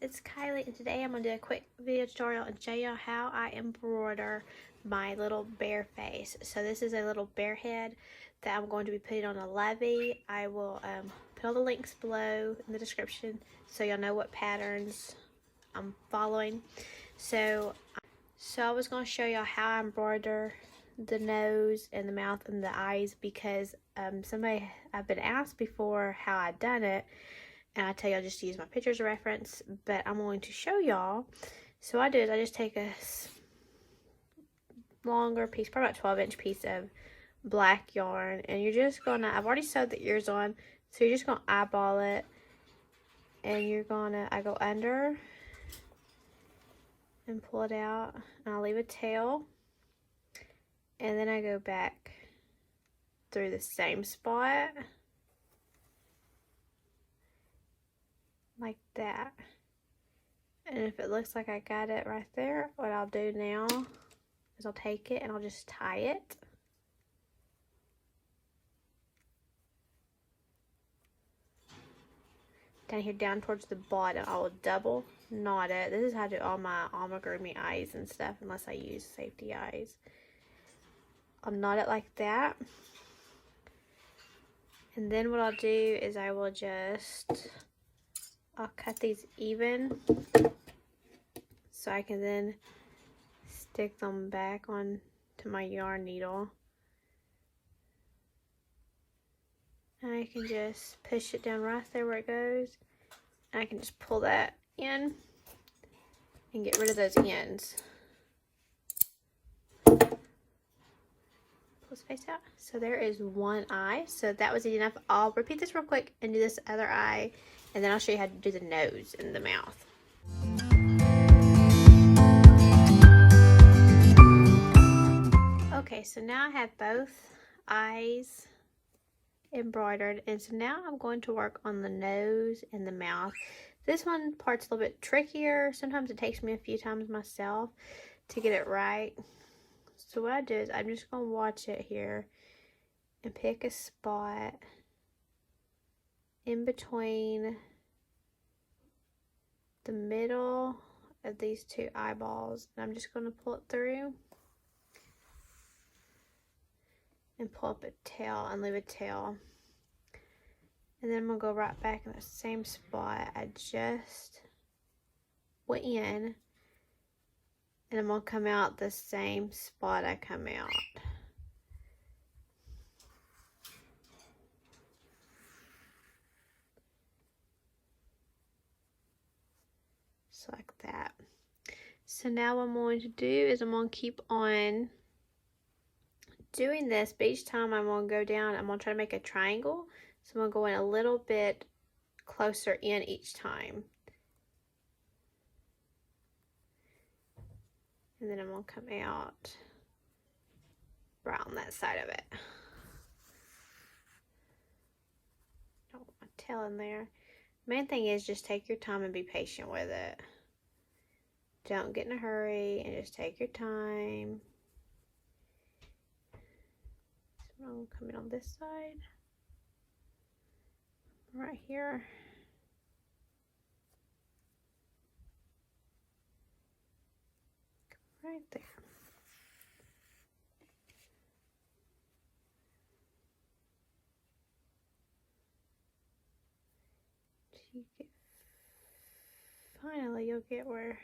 it's Kylie, and today I'm going to do a quick video tutorial and show y'all how I embroider my little bear face. So this is a little bear head that I'm going to be putting on a lovey. I will put all the links below in the description so y'all know what patterns I'm following. So I was going to show y'all how I embroider the nose and the mouth and the eyes because I've been asked before how I'd done it. And I tell y'all just to use my picture as a reference, but I'm going to show y'all. So what I do is I just take a longer piece, probably about 12-inch piece of black yarn, and you're just gonna, I've already sewed the ears on, so you're just gonna eyeball it, and you're gonna, I go under and pull it out, and I'll leave a tail, and then I go back through the same spot. Like that. And if it looks like I got it right there, what I'll do now is I'll take it and I'll just tie it. Down here, down towards the bottom, I will double knot it. This is how I do all my Amigurumi eyes and stuff, unless I use safety eyes. I'll knot it like that. And then what I'll do is I will just, I'll cut these even so I can then stick them back on to my yarn needle. And I can just push it down right there where it goes. And I can just pull that in and get rid of those ends. Pull his face out. So there is one eye. So that was easy enough. I'll repeat this real quick and do this other eye. And then I'll show you how to do the nose and the mouth. Okay, so now I have both eyes embroidered, and so now I'm going to work on the nose and the mouth. This one part's a little bit trickier. Sometimes it takes me a few times myself to get it right. So what I do is I'm just going to watch it here and pick a spot in between the middle of these two eyeballs, and I'm just going to pull it through and pull up a tail and leave a tail. And then I'm going to go right back in the same spot I just went in, and I'm going to come out the same spot I come out. So like that. So now what I'm going to do is I'm going to keep on doing this, but each time I'm going to go down, I'm going to try to make a triangle. So I'm going to go in a little bit closer in each time. And then I'm going to come out right on that side of it. Don't want my tail in there. Main thing is just take your time and be patient with it. Don't get in a hurry and just take your time. So I'm going to come in on this side. Right here. Right there. You get, finally you'll get where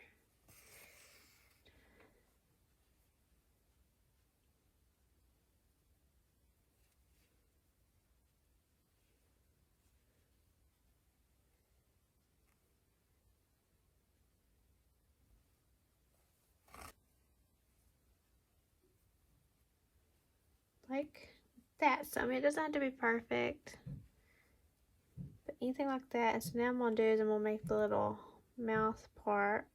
like that. So I mean, it doesn't have to be perfect, but anything like that. And so now I'm gonna do is I'm gonna make the little mouth part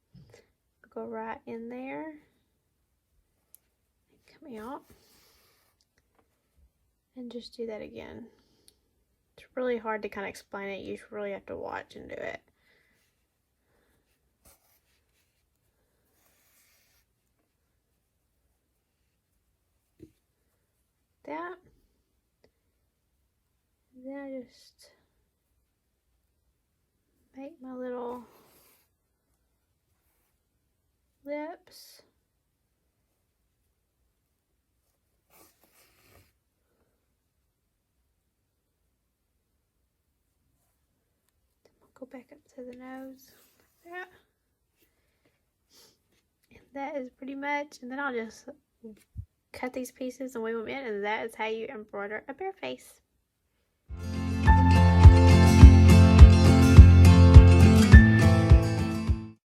go right in there, come out, and just do that again. It's really hard to kind of explain it. You really have to watch and do it. That. And then I just make my little lips. Go back up to the nose like that. And that is pretty much, and then I'll just cut these pieces and weave them in, and that is how you embroider a bear face.